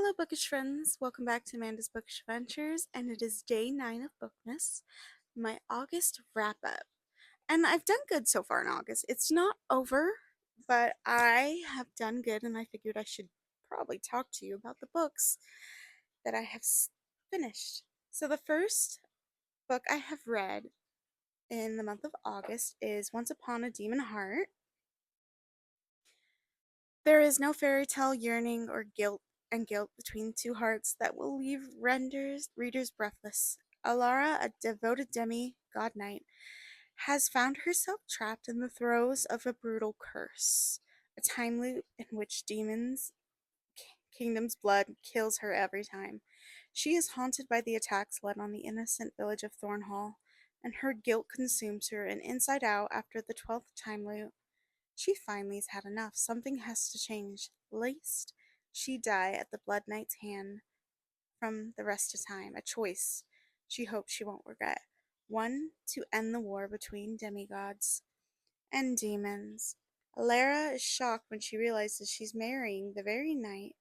Hello, bookish friends. Welcome back to Amanda's Bookish Adventures, and it is day 9 of Bookmas, my August wrap up. And I've done good so far in August. It's not over, but I have done good, and I figured I should probably talk to you about the books that I have finished. So, the first book I have read in the month of August is Once Upon a Demon Heart. There is no fairy tale yearning or guilt between two hearts that will leave readers breathless. Alara, a devoted demi-god knight, has found herself trapped in the throes of a brutal curse, a time loop in which kingdom's blood kills her every time. She is haunted by the attacks led on the innocent village of Thornhall, and her guilt consumes her, and inside out after the 12th time loop she finally's had enough. Something has to change, lest she die at the Blood Knight's hand from the rest of time. A choice she hopes she won't regret. One, to end the war between demigods and demons. Alara is shocked when she realizes she's marrying the very knight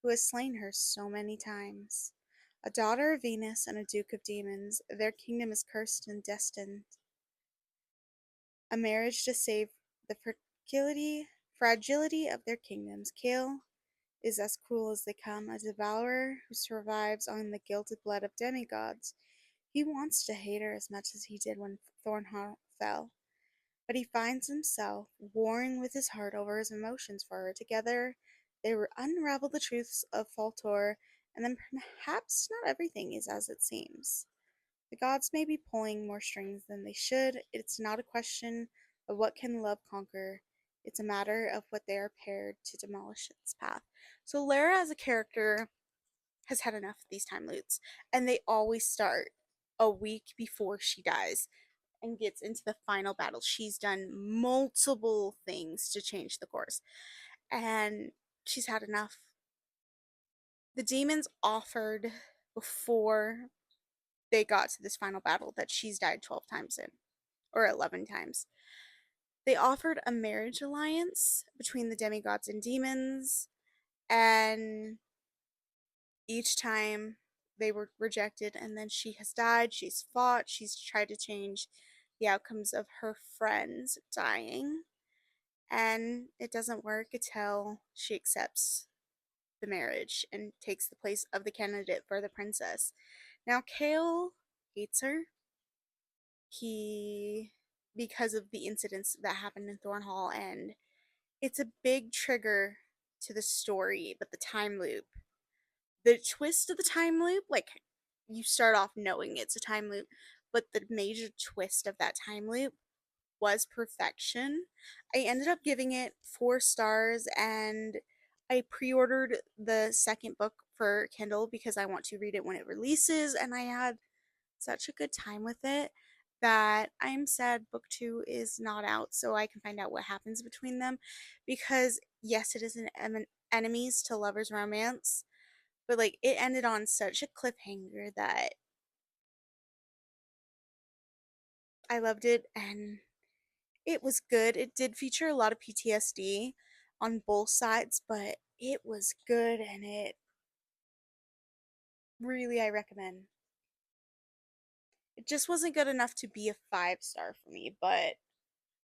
who has slain her so many times. A daughter of Venus and a duke of demons, their kingdom is cursed and destined. A marriage to save the fragility of their kingdoms. Kale is as cruel as they come, a devourer who survives on the guilted blood of demigods. He wants to hate her as much as he did when Thornhall fell, but he finds himself warring with his heart over his emotions for her. Together, they unravel the truths of Faltor, and then perhaps not everything is as it seems. The gods may be pulling more strings than they should. It's not a question of what can love conquer. It's a matter of what they are paired to demolish its path. So Lara as a character has had enough of these time loops, and they always start a week before she dies and gets into the final battle. She's done multiple things to change the course, and she's had enough. The demons offered before they got to this final battle that she's died 12 times in, or 11 times. They offered a marriage alliance between the demigods and demons, and each time they were rejected, and then she has died. She's fought, she's tried to change the outcomes of her friends dying, and it doesn't work until she accepts the marriage and takes the place of the candidate for the princess. Now, Kale hates her. He Because of the incidents that happened in Thornhall, and it's a big trigger to the story. But the time loop, the twist of the time loop, like, you start off knowing it's a time loop, but the major twist of that time loop was perfection. I ended up giving it 4 stars, and I pre-ordered the second book for Kindle because I want to read it when it releases, and I had such a good time with it that I'm sad book 2 is not out so I can find out what happens between them, because yes, it is an enemies to lovers romance, but like, it ended on such a cliffhanger that I loved it, and it was good. It did feature a lot of PTSD on both sides, but it was good, and it really, I recommend. It just wasn't good enough to be a 5 star for me, but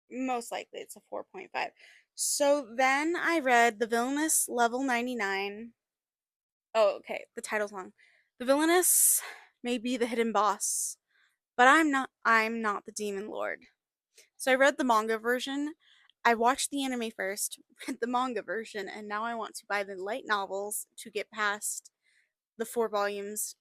most likely it's a 4.5. So then I read The Villainous Level 99. Oh, okay, the title's long. The Villainous may be the hidden boss, but I'm not the demon lord. So I read the manga version. I watched the anime first, read the manga version, and now I want to buy the light novels to get past the 4 volumes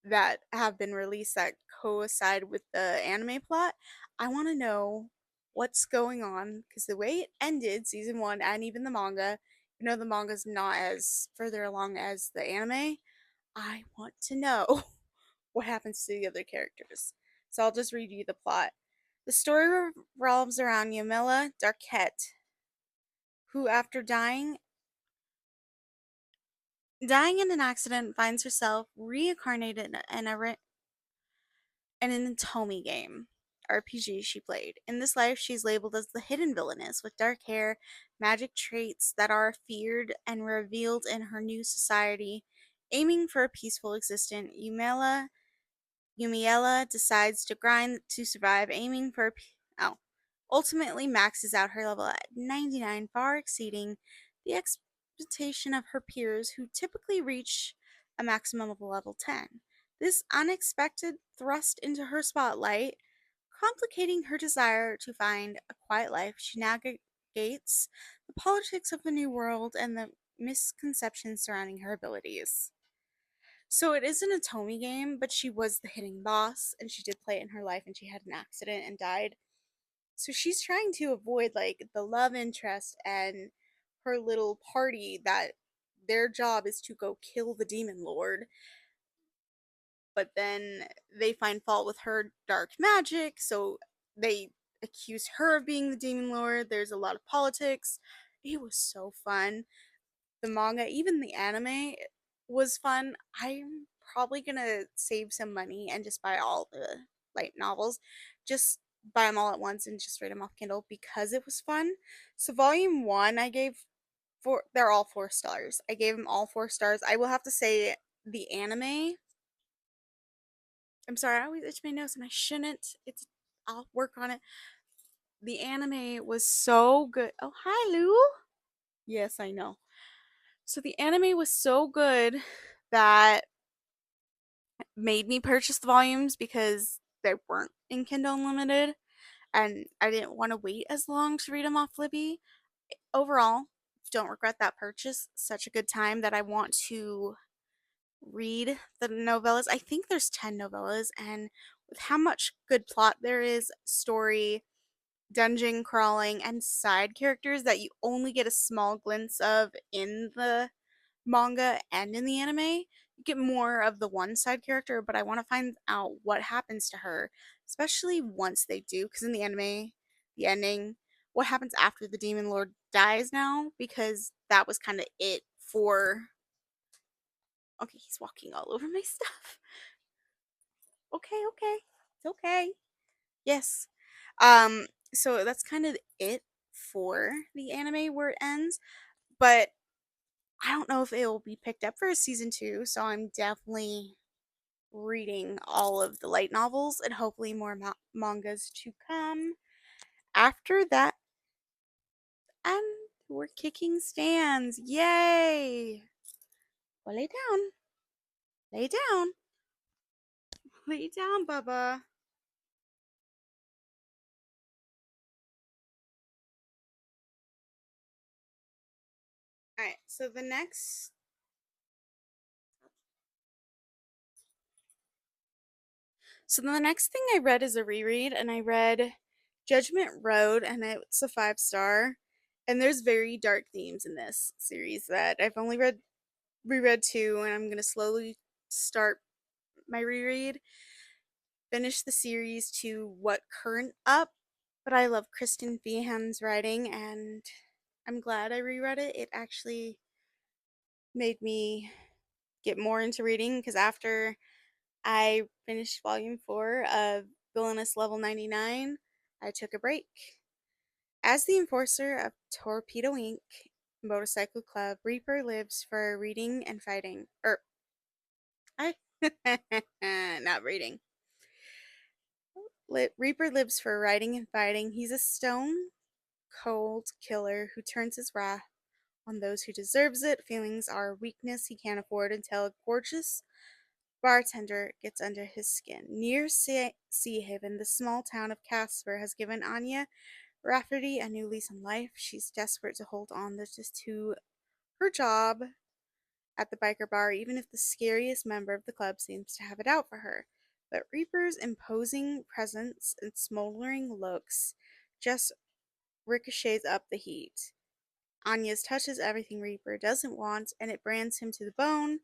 that have been released that coincide with the anime plot. I want to know what's going on, because the way it ended season 1 and even the manga, the manga's not as further along as the anime. I want to know what happens to the other characters. So I'll just read you the plot. The story revolves around Yamila Darquette, who, after dying in an accident, finds herself reincarnated in an Tomy game. RPG she played. In this life, she's labeled as the hidden villainess with dark hair, magic traits that are feared and revealed in her new society. Aiming for a peaceful existence, Yumiella decides to grind to survive, aiming for oh, ultimately maxes out her level at 99, far exceeding the expectation of her peers who typically reach a maximum of level 10. This unexpected thrust into her spotlight, complicating her desire to find a quiet life, she navigates the politics of the new world and the misconceptions surrounding her abilities. So it isn't a Tomy game, but she was the hitting boss, and she did play it in her life, and she had an accident and died. So she's trying to avoid like the love interest and her little party that their job is to go kill the demon lord, but then they find fault with her dark magic, so they accuse her of being the demon lord. There's a lot of politics. It was so fun. The manga, even the anime was fun. I'm probably gonna save some money and just buy all the light novels. Just buy them all at once and just read them off Kindle because it was fun. So volume 1 I gave four, they're all 4 stars. I gave them all 4 stars. I will have to say the anime, I'm sorry, I always itch my nose and I shouldn't. I'll work on it. The anime was so good. Oh, hi Lou. Yes, I know. So the anime was so good that made me purchase the volumes because they weren't in Kindle Unlimited and I didn't want to wait as long to read them off Libby. Overall, don't regret that purchase. Such a good time that I want to read the novellas. I think there's 10 novellas, and with how much good plot there is, story, dungeon crawling, and side characters that you only get a small glimpse of in the manga and in the anime, you get more of the one side character, but I want to find out what happens to her, especially once they do, because in the anime, the ending, what happens after the demon lord dies now, because that was kind of it for. Okay, he's walking all over my stuff. Okay, okay. It's okay. Yes. So that's kind of it for the anime where it ends, but I don't know if it will be picked up for a season 2, so I'm definitely reading all of the light novels and hopefully more mangas to come after that. And we're kicking stands. Yay! Well, lay down. Lay down. Lay down, Bubba. Alright, so the next thing I read is a reread, and I read Judgment Road, and it's a 5 star. And there's very dark themes in this series that I've only reread 2, and I'm gonna slowly start my reread, finish the series to what current up. But I love Kristen Behan's writing, and I'm glad I reread it. It actually made me get more into reading because after I finished volume 4 of Villainous Level 99, I took a break. As the enforcer of Torpedo Inc. Motorcycle Club, Reaper lives for reading and fighting. I not reading. Reaper lives for writing and fighting. He's a stone cold killer who turns his wrath on those who deserves it. Feelings are a weakness he can't afford until a gorgeous bartender gets under his skin. Near Sea Haven, the small town of Casper has given Anya Rafferty a new lease on life. She's desperate to hold on to her job at the biker bar, even if the scariest member of the club seems to have it out for her. But Reaper's imposing presence and smoldering looks just ricochets up the heat. Anya's touch is everything Reaper doesn't want, and it brands him to the bone.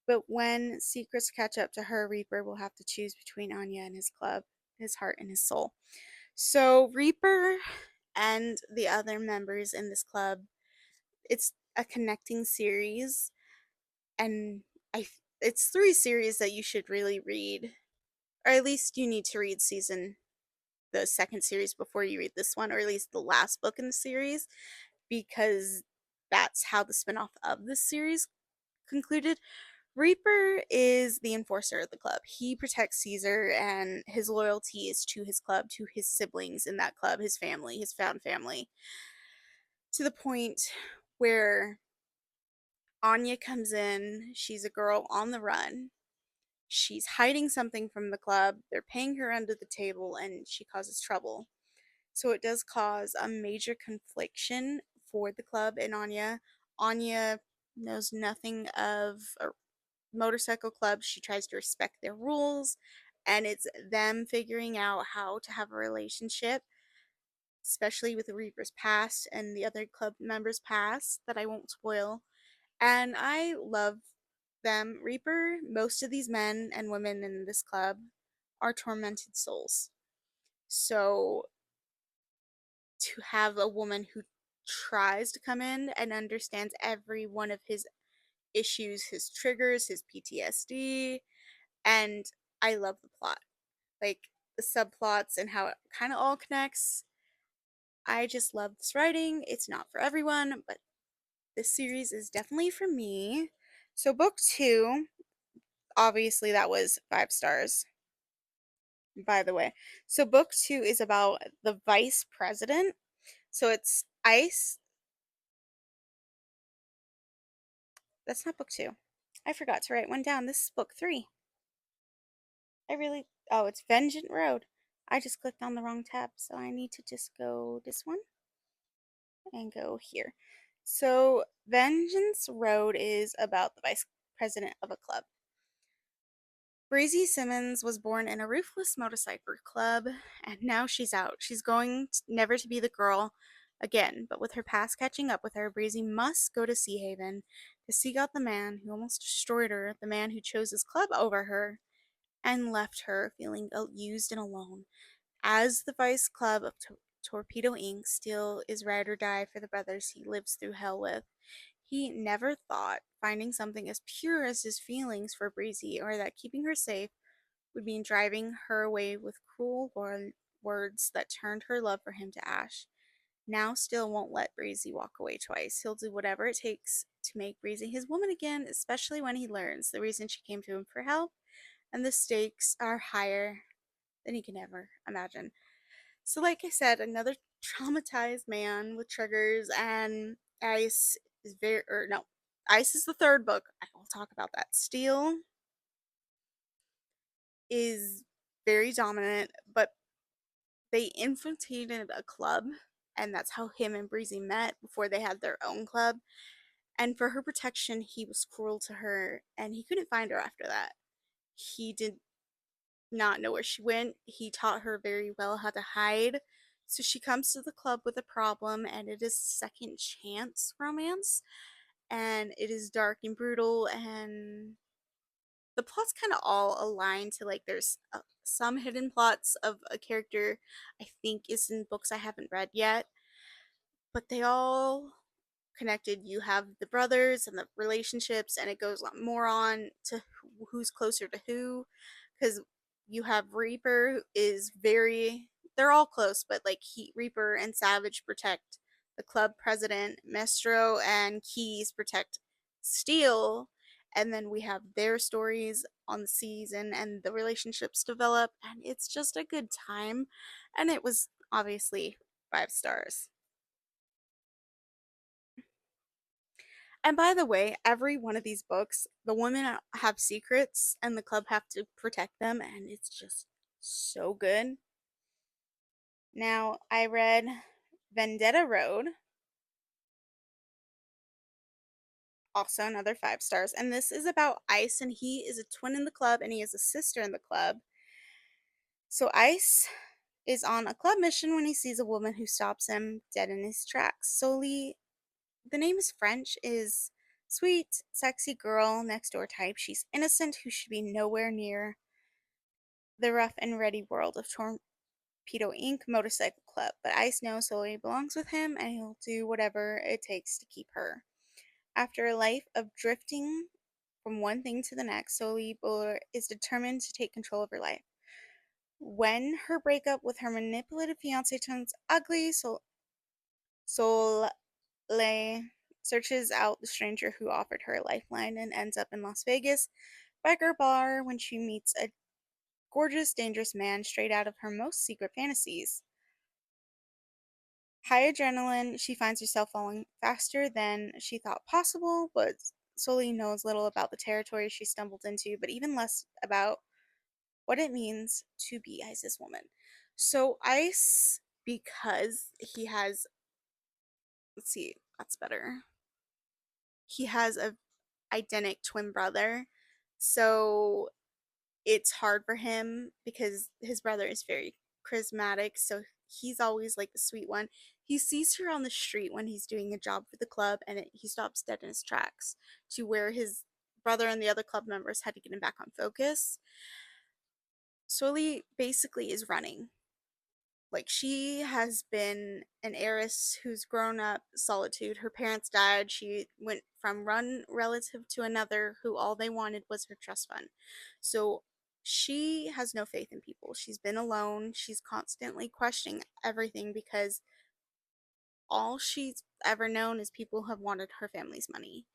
But when secrets catch up to her, Reaper will have to choose between Anya and his club, his heart and his soul. So Reaper and the other members in this club, it's a connecting series, and it's 3 series that you should really read, or at least you need to read season the second series before you read this one, or at least the last book in the series, because that's how the spinoff of this series concluded. Reaper is the enforcer of the club. He protects Caesar, and his loyalty is to his club, to his siblings in that club, his family, his found family, to the point where Anya comes in. She's a girl on the run. She's hiding something from the club. They're paying her under the table, and she causes trouble. So it does cause a major confliction for the club and Anya. Anya knows nothing of a motorcycle club. She tries to respect their rules, and it's them figuring out how to have a relationship, especially with the Reaper's past and the other club members' past that I won't spoil. And I love them. Reaper, most of these men and women in this club are tormented souls. So to have a woman who tries to come in and understands every one of his issues, his triggers, his PTSD, and I love the plot. Like the subplots and how it kind of all connects. I just love this writing. It's not for everyone, but this series is definitely for me. So, book two, obviously, that was 5 stars, by the way. So, book two is about the vice president. So, it's Ice. That's not book two. I forgot to write one down. This is book three. Oh, it's Vengeance Road. I just clicked on the wrong tab, so I need to just go this one and go here. So, Vengeance Road is about the vice president of a club. Breezy Simmons was born in a ruthless motorcycle club, and now she's out. She's going never to be the girl again, but with her past catching up with her, Breezy must go to Sea Haven to seek out the man who almost destroyed her, the man who chose his club over her and left her feeling used and alone. As the vice club of Torpedo Inc. still is ride or die for the brothers he lives through hell with, he never thought finding something as pure as his feelings for Breezy, or that keeping her safe, would mean driving her away with cruel words that turned her love for him to ash. Now still won't let Breezy walk away twice. He'll do whatever it takes to make Breezy his woman again, especially when he learns the reason she came to him for help, and the stakes are higher than he can ever imagine. So, like I said, another traumatized man with triggers, and Ice is no, Ice is the third book. I will talk about that. Steel is very dominant, but they infiltrated a club, and that's how him and Breezy met before they had their own club. And for her protection, he was cruel to her, and he couldn't find her after that. He did not know where she went. He taught her very well how to hide. So she comes to the club with a problem, and it is second chance romance. And it is dark and brutal, and the plots kind of all align to like there's some hidden plots of a character I think is in books I haven't read yet, but they all connected. You have the brothers and the relationships, and it goes more on to who's closer to who, because you have Reaper, who is very, they're all close, but like Reaper and Savage protect the club president. Mestro and Keys protect Steel, and then we have their stories on the season and the relationships develop, and it's just a good time. And it was obviously 5 stars. And by the way, every one of these books, the women have secrets and the club have to protect them, and it's just so good. Now, I read Vendetta Road, also another 5 stars, and this is about Ice, and he is a twin in the club and he has a sister in the club. So, Ice is on a club mission when he sees a woman who stops him dead in his tracks. Solely, the name is French, is sweet, sexy girl next door type. She's innocent, who should be nowhere near the rough and ready world of Torpedo Inc. Motorcycle Club. But Ice knows Zoe belongs with him, and he'll do whatever it takes to keep her. After a life of drifting from one thing to the next, Solie Buller is determined to take control of her life. When her breakup with her manipulative fiance turns ugly, Soleil searches out the stranger who offered her a lifeline and ends up in Las Vegas biker bar when she meets a gorgeous, dangerous man straight out of her most secret fantasies. High adrenaline, she finds herself falling faster than she thought possible, but Sully knows little about the territory she stumbled into, but even less about what it means to be Ice's woman. So Ice, because he has, let's see, that's better. He has a identical twin brother, so it's hard for him because his brother is very charismatic, so he's always like the sweet one. He sees her on the street when he's doing a job for the club, and he stops dead in his tracks to where his brother and the other club members had to get him back on focus. Sully basically is running. Like, she has been an heiress who's grown up solitude. Her parents died. She went from one relative to another who all they wanted was her trust fund. So she has no faith in people. She's been alone. She's constantly questioning everything because all she's ever known is people have wanted her family's money.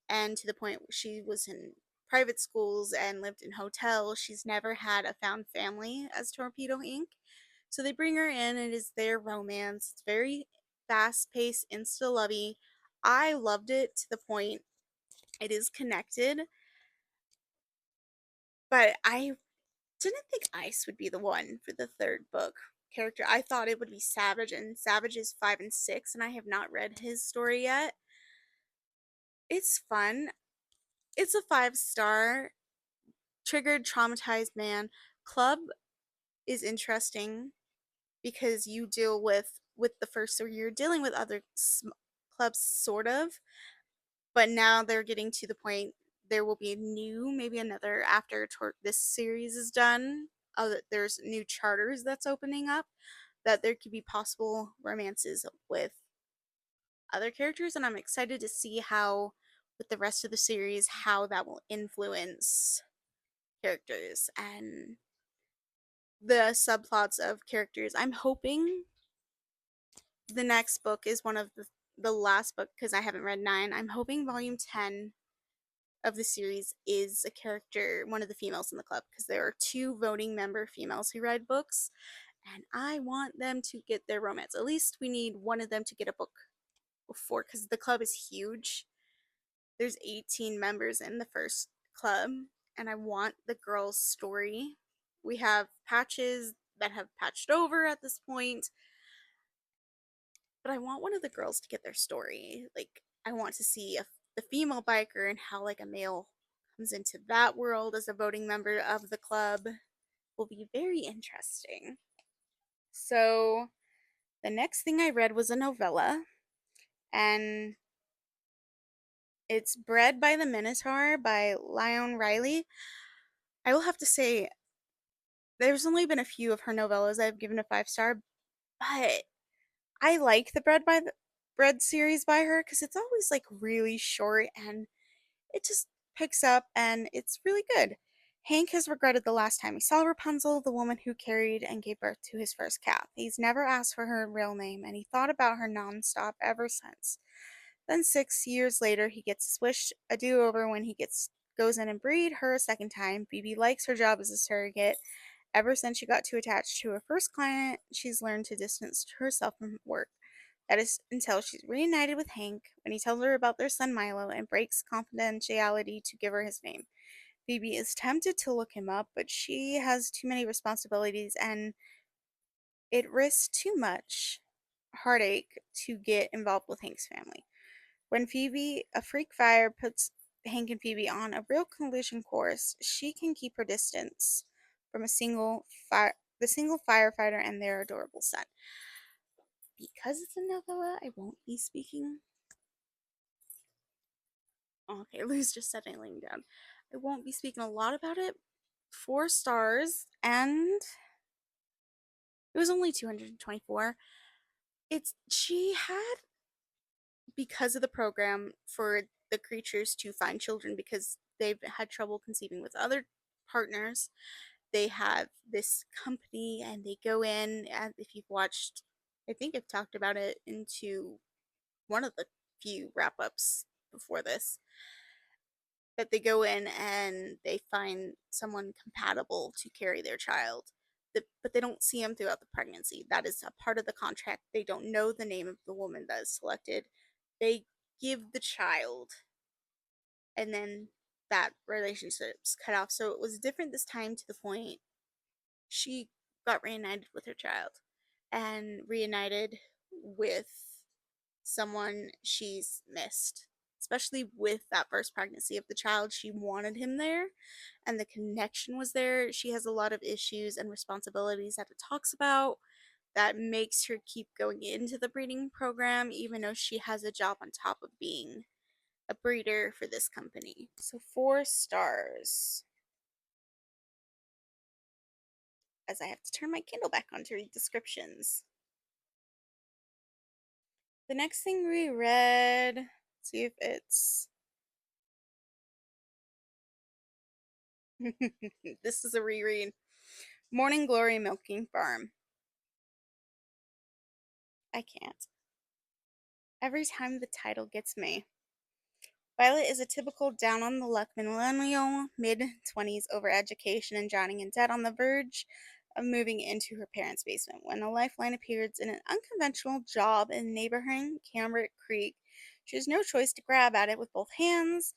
And to the point where she was in private schools and lived in hotels, she's never had a found family as Torpedo Inc. So they bring her in, and it is their romance. It's very fast paced, insta lovey. I loved it to the point it is connected, but I didn't think Ice would be the one for the third book character. I thought it would be Savage, and Savage is 5 and 6, and I have not read his story yet. It's fun. It's a 5 star. Triggered, traumatized man. Club is interesting because you deal with the first, so you're dealing with other clubs sort of, but now they're getting to the point there will be a new, maybe another after this series is done. There's new charters that's opening up that there could be possible romances with other characters, and I'm excited to see how with the rest of the series how that will influence characters and the subplots of characters. I'm hoping the next book is one of the last book because I haven't read 9. I'm hoping volume 10 of the series is a character, one of the females in the club, because there are 2 voting member females who read books, and I want them to get their romance. At least we need one of them to get a book before, because the club is huge. There's 18 members in the first club, and I want the girl's story. We have patches that have patched over at this point, but I want one of the girls to get their story. Like, I want to see the female biker and how like a male comes into that world as a voting member of the club will be very interesting. So the next thing I read was a novella, and it's Bred by the Minotaur by Lyon Riley. I will have to say there's only been a few of her novellas I've given a 5 star, but I like the Bread series by her because it's always like really short and it just picks up and it's really good. Hank has regretted the last time he saw Rapunzel, the woman who carried and gave birth to his first calf. He's never asked for her real name and he thought about her nonstop ever since. Then 6 years later, he gets his wish a do-over when he goes in and breed her a second time. Phoebe likes her job as a surrogate. Ever since she got too attached to her first client, she's learned to distance herself from work. That is until she's reunited with Hank when he tells her about their son Milo and breaks confidentiality to give her his name. Phoebe is tempted to look him up, but she has too many responsibilities and it risks too much heartache to get involved with Hank's family. When Phoebe, a freak fire, puts Hank and Phoebe on a real collision course, she can keep her distance from the single firefighter and their adorable son. Because it's a novella, I won't be speaking. Okay, Lou's just settling down. I won't be speaking a lot about it. 4 stars, and it was only 224. She had, because of the program for the creatures to find children because they've had trouble conceiving with other partners, they have this company and they go in, and if you've watched, I think I've talked about it into one of the few wrap ups before this, that they go in and they find someone compatible to carry their child. But they don't see him throughout the pregnancy. That is a part of the contract. They don't know the name of the woman that is selected. They give the child, and then that relationship's cut off. So it was different this time, to the point she got reunited with her child and reunited with someone she's missed, especially with that first pregnancy of the child. She wanted him there and the connection was there. She has a lot of issues and responsibilities that it talks about that makes her keep going into the breeding program, even though she has a job on top of being a breeder for this company. So 4 stars. As I have to turn my Kindle back on to read descriptions. The next thing we read, see if it's this is a reread. Morning Glory Milking Farm. I can't. Every time the title gets me. Violet is a typical down on the luck millennial, mid 20s, over education and drowning in debt, on the verge of moving into her parents' basement. When a lifeline appears in an unconventional job in neighboring Cambric Creek, she has no choice to grab at it with both hands.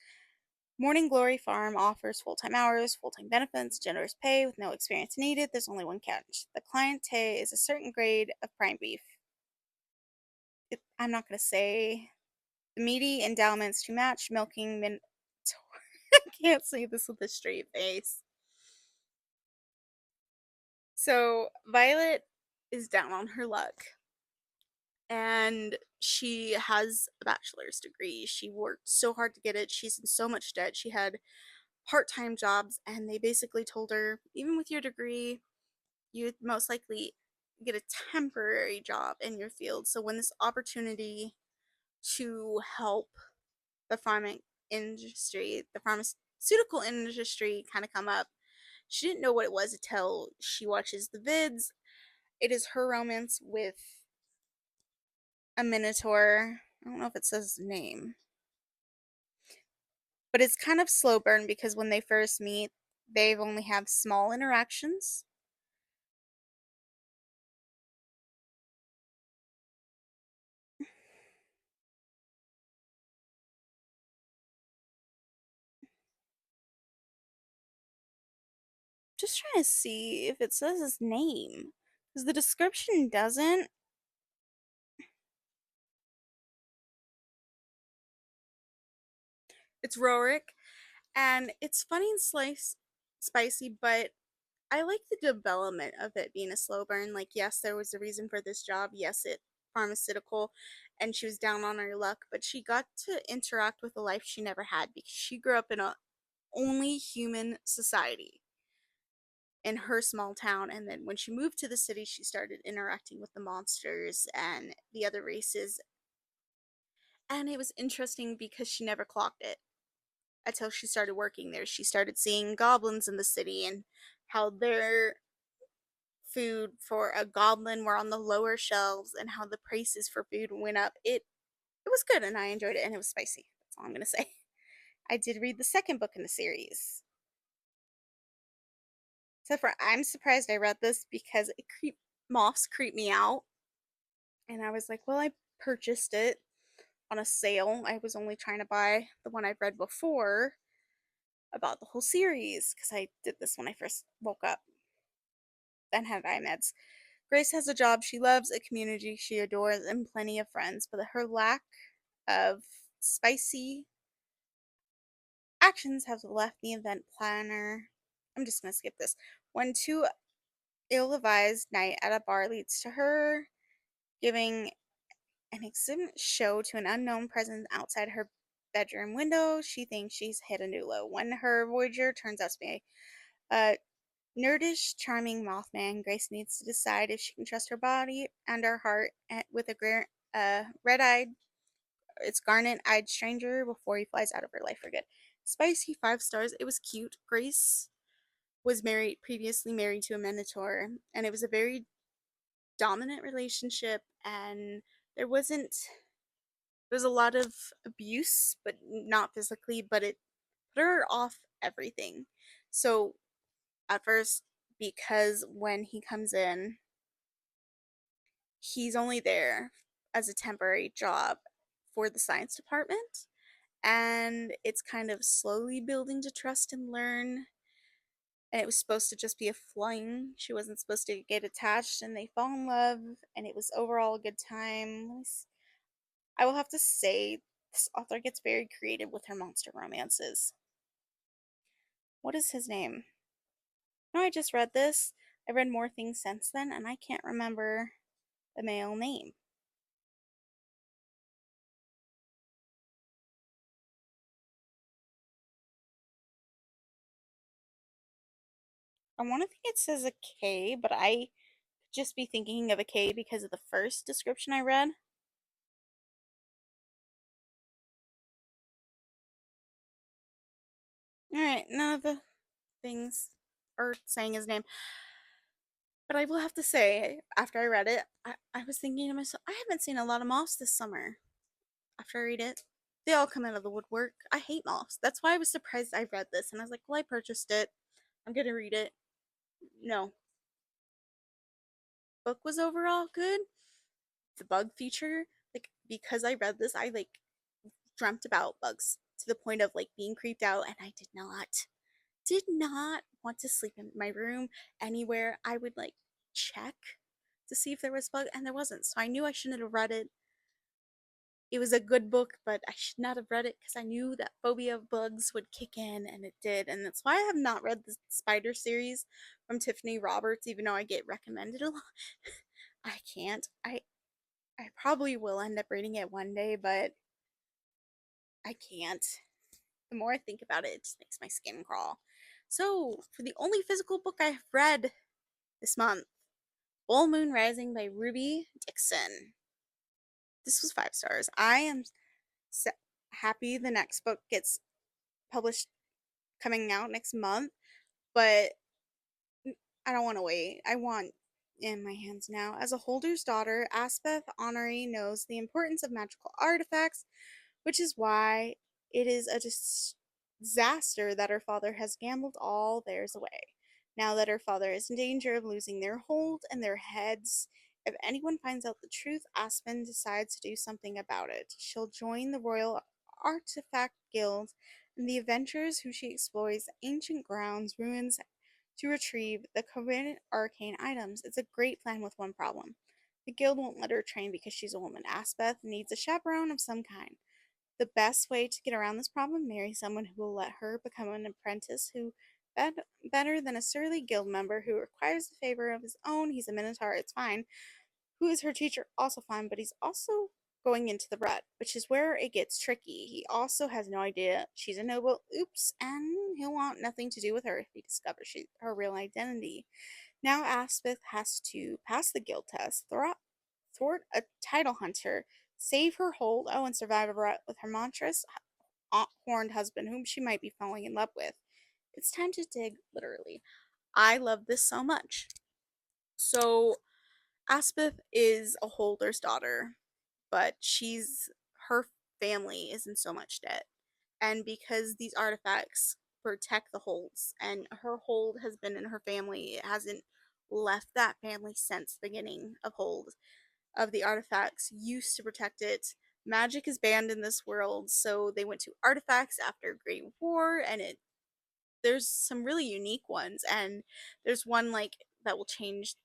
Morning Glory Farm offers full-time hours, full-time benefits, generous pay with no experience needed. There's only one catch. The cliente is a certain grade of prime beef. I'm not going to say the meaty endowments to match milking I can't say this with a straight face. So Violet is down on her luck, and she has a bachelor's degree. She worked so hard to get it. She's in so much debt. She had part-time jobs, and they basically told her, even with your degree, you'd most likely get a temporary job in your field. So when this opportunity to help the farming industry, the pharmaceutical industry, kind of come up, she didn't know what it was until she watches the vids. It is her romance with a minotaur. I don't know if it says his name, but it's kind of slow burn because when they first meet, they've only have small interactions. Just trying to see if it says his name because the description doesn't. It's Rorik, and it's funny and spicy, but I like the development of it being a slow burn. Like, yes, there was a reason for this job. Yes, it pharmaceutical, and she was down on her luck, but she got to interact with a life she never had because she grew up in a only human society in her small town, and then when she moved to the city, she started interacting with the monsters and the other races. And it was interesting because she never clocked it until she started working there. She started seeing goblins in the city and how their food for a goblin were on the lower shelves and how the prices for food went up. It was good and I enjoyed it, and it was spicy. That's all I'm gonna say. I did read the second book in the series. Except for I'm surprised I read this because moths creep me out. And I was like, well, I purchased it on a sale. I was only trying to buy the one I've read before about the whole series because I did this when I first woke up and had eye meds. Grace has a job she loves, a community she adores, and plenty of friends, but her lack of spicy actions have left the event planner. I'm just gonna skip this. When too ill-advised night at a bar leads to her giving an exhibit show to an unknown presence outside her bedroom window, she thinks she's hit a new low. When her voyager turns out to be a nerdish, charming Mothman, Grace needs to decide if she can trust her body and her heart with a red-eyed, it's garnet-eyed stranger before he flies out of her life for good. Spicy 5 stars. It was cute. Grace was previously married to a minotaur, and it was a very dominant relationship, and there wasn't there was a lot of abuse, but not physically, but it put her off everything. So at first, because when he comes in, he's only there as a temporary job for the science department, and it's kind of slowly building to trust and learn. And it was supposed to just be a fling. She wasn't supposed to get attached, and they fall in love, and it was overall a good time. I will have to say, this author gets very creative with her monster romances. What is his name? No, I just read this. I read more things since then, and I can't remember the male name. I want to think it says a K, but I could just be thinking of a K because of the first description I read. Alright, none of the things are saying his name. But I will have to say, after I read it, I was thinking to myself, I haven't seen a lot of moths this summer. After I read it, they all come out of the woodwork. I hate moths. That's why I was surprised I read this. And I was like, well, I purchased it. I'm going to read it. No. Book was overall good. The bug feature, like, because I read this, I, like, dreamt about bugs to the point of, like, being creeped out. And I did not want to sleep in my room anywhere. I would, like, check to see if there was bug, and there wasn't. So I knew I shouldn't have read it. It was a good book, but I should not have read it because I knew that phobia of bugs would kick in, and it did. And that's why I have not read the Spider series from Tiffany Roberts, even though I get recommended a lot. I can't. I probably will end up reading it one day, but I can't. The more I think about it, it just makes my skin crawl. So, for the only physical book I've read this month, Full Moon Rising by Ruby Dixon. This was 5 stars. I am happy the next book gets published coming out next month, but I don't want to wait. I want in my hands now. As a holder's daughter, Aspeth Honoree knows the importance of magical artifacts, which is why it is a disaster that her father has gambled all theirs away. Now that her father is in danger of losing their hold and their heads, if anyone finds out the truth, Aspen decides to do something about it. She'll join the Royal Artifact Guild and the adventurers who she explores ancient grounds, ruins to retrieve the coveted arcane items. It's a great plan with one problem. The guild won't let her train because she's a woman. Aspeth needs a chaperone of some kind. The best way to get around this problem, marry someone who will let her become an apprentice who better than a surly guild member who requires the favor of his own. He's a minotaur, it's fine. Who is her teacher, also fine, but he's also going into the rut, which is where it gets tricky. He also has no idea she's a noble, oops, and he'll want nothing to do with her if he discovers her real identity. Now Aspeth has to pass the guild test, thwart a title hunter, save her hold, oh, and survive a rut with her monstrous horned husband, whom she might be falling in love with. It's time to dig, literally. I love this so much. So, Aspeth is a holder's daughter, but her family is in so much debt. And because these artifacts protect the holds, and her hold has been in her family, it hasn't left that family since the beginning of hold of the artifacts used to protect it. Magic is banned in this world, so they went to artifacts after Great War, and there's some really unique ones, and there's one like that will change,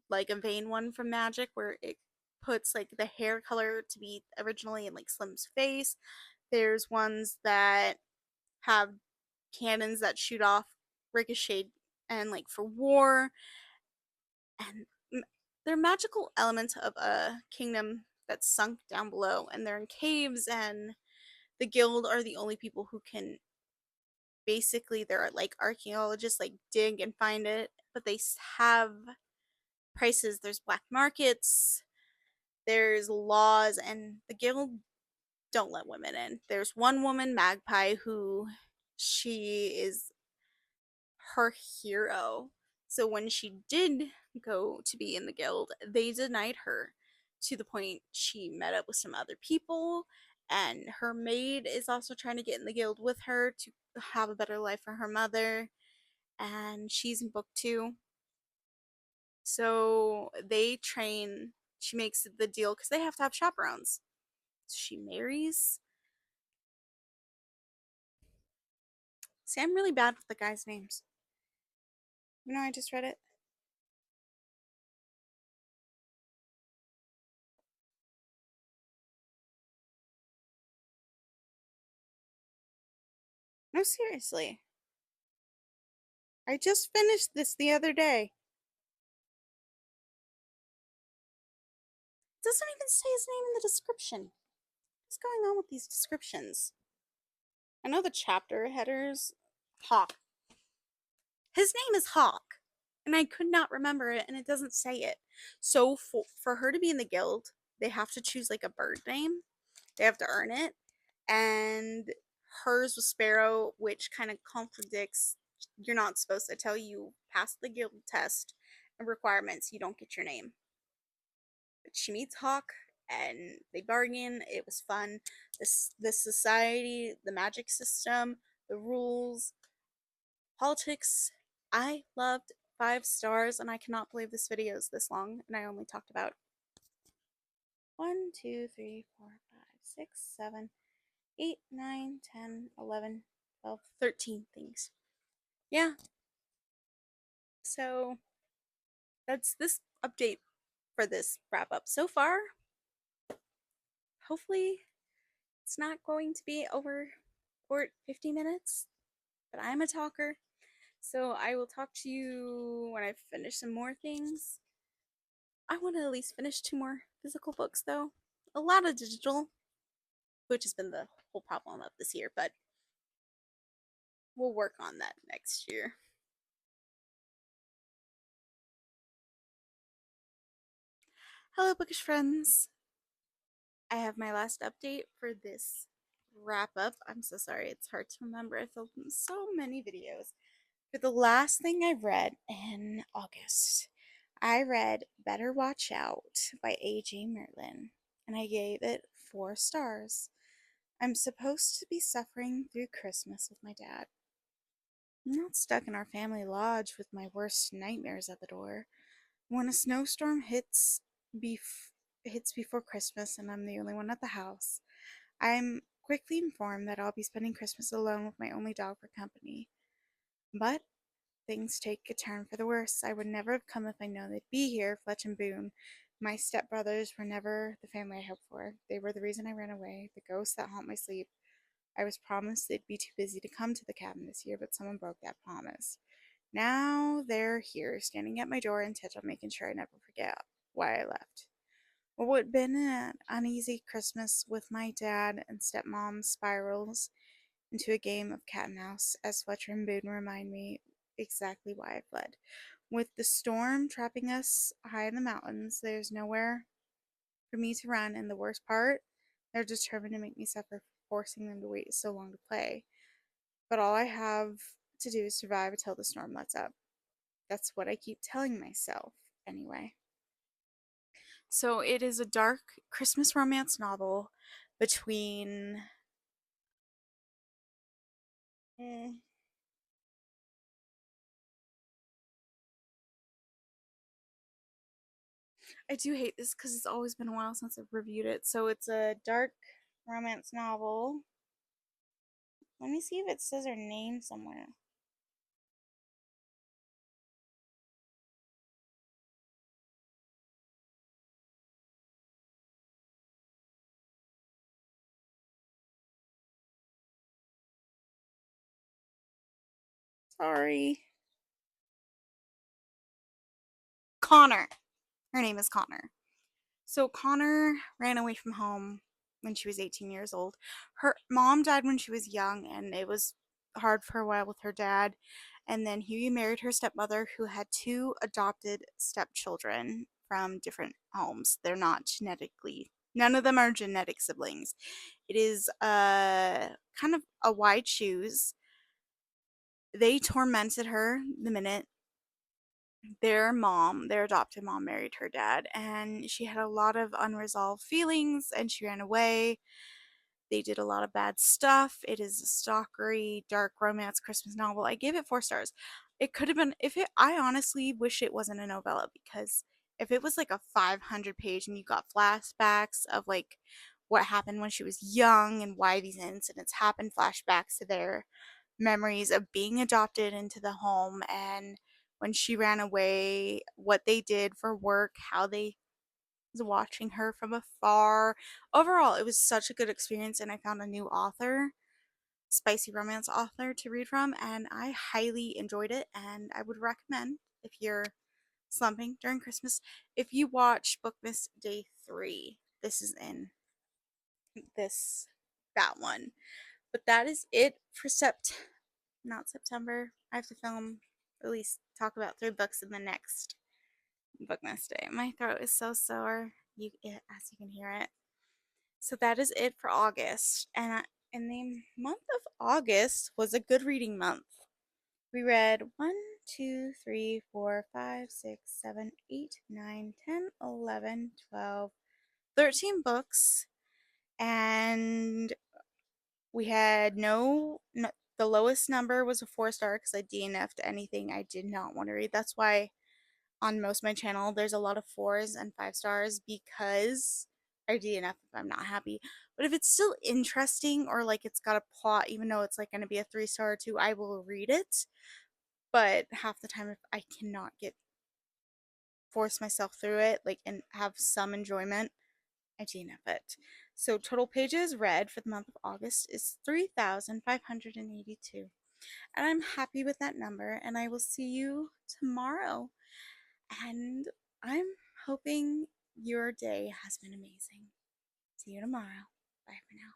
like a vein one from magic where it puts like the hair color to be originally in like Slim's face. There's ones that have cannons that shoot off ricochet and like for war, and they're magical elements of a kingdom that's sunk down below, and they're in caves, and the guild are the only people who can, basically they're like archaeologists, like dig and find it, but they have prices. There's black markets, there's laws, and the guild don't let women in. There's one woman, Magpie, who she is her hero. So when she did go to be in the guild, they denied her to the point she met up with some other people, and her maid is also trying to get in the guild with her to have a better life for her mother, and she's in book 2. So they train, she makes the deal because they have to have chaperones. So she marries. See, I'm really bad with the guys' names. You know, I just read it. No, seriously. I just finished this the other day. It doesn't even say his name in the description. What's going on with these descriptions? I know the chapter headers. Hawk. His name is Hawk. And I could not remember it, and it doesn't say it. So for her to be in the guild, they have to choose like a bird name. They have to earn it. And hers was Sparrow, which kind of contradicts. You're not supposed to tell you pass the guild test and requirements, you don't get your name. But she meets Hawk and they bargain. It was fun. This society, the magic system, the rules, politics. I loved 5 stars, and I cannot believe this video is this long, and I only talked about 1, 2, 3, 4, 5, 6, 7, 8, 9, 10, 11, 12, 13 things. Yeah, so that's this update for this wrap up so far. Hopefully, it's not going to be over 50 minutes, but I'm a talker. So I will talk to you when I finish some more things. I want to at least finish 2 more physical books, though. A lot of digital, which has been the whole problem of this year, but we'll work on that next year. Hello, bookish friends. I have my last update for this wrap up. I'm so sorry, it's hard to remember. I filmed so many videos. For the last thing I read in August, I read Better Watch Out by A.J. Merlin, and I gave it 4 stars. I'm supposed to be suffering through Christmas with my dad. I'm not stuck in our family lodge with my worst nightmares at the door. When a snowstorm hits before Christmas and I'm the only one at the house, I'm quickly informed that I'll be spending Christmas alone with my only dog for company. But things take a turn for the worse. I would never have come if I known they'd be here, Fletch and Boone. My stepbrothers were never the family I hoped for. They were the reason I ran away, the ghosts that haunt my sleep. I was promised they'd be too busy to come to the cabin this year, but someone broke that promise. Now they're here, standing at my door, intent on making sure I never forget why I left. What would have been an uneasy Christmas with my dad and stepmom spirals into a game of cat and mouse as Fletcher and Boone remind me exactly why I fled. With the storm trapping us high in the mountains, there's nowhere for me to run, and the worst part, they're determined to make me suffer for forcing them to wait so long to play. But all I have to do is survive until the storm lets up. That's what I keep telling myself, anyway. So it is a dark Christmas romance novel between. Mm, I do hate this because it's always been a while since I've reviewed it. So it's a dark romance novel. Let me see if it says her name somewhere. Sorry. Connor. Her name is Connor. So Connor ran away from home when she was 18 years old. Her mom died when she was young, and it was hard for a while with her dad. And then he married her stepmother, who had 2 adopted stepchildren from different homes. They're not genetically, none of them are genetic siblings. It is kind of a wide shoes. They tormented her the minute their adopted mom married her dad, and she had a lot of unresolved feelings and she ran away. They did a lot of bad stuff. It is a stalkery, dark romance Christmas novel. I gave it 4 stars. It could have been, if it, I honestly wish it wasn't a novella, because if it was like a 500 page and you got flashbacks of like what happened when she was young and why these incidents happened, flashbacks to their memories of being adopted into the home and when she ran away, what they did for work, how they was watching her from afar. Overall, it was such a good experience, and I found a new author, spicy romance author to read from, and I highly enjoyed it. And I would recommend, if you're slumping during Christmas, if you watch Bookmas Day 3. This is in this that one. But that is it for not September. I have to film, at least talk about 3 books in the next Bookmas Day. My throat is so sore, as you can hear it. So that is it for August. And the month of August was a good reading month. We read 1, 2, 3, 4, 5, 6, 7, 8, 9, 10, 11, 12, 13 books. And we had no the lowest number was a 4 star because I DNF'd anything I did not want to read. That's why on most of my channel there's a lot of 4s and 5 stars, because I DNF if I'm not happy. But if it's still interesting or like it's got a plot, even though it's like going to be a 3 star or 2, I will read it. But half the time, if I cannot force myself through it, like, and have some enjoyment, I DNF it. So total pages read for the month of August is 3,582. And I'm happy with that number, and I will see you tomorrow. And I'm hoping your day has been amazing. See you tomorrow. Bye for now.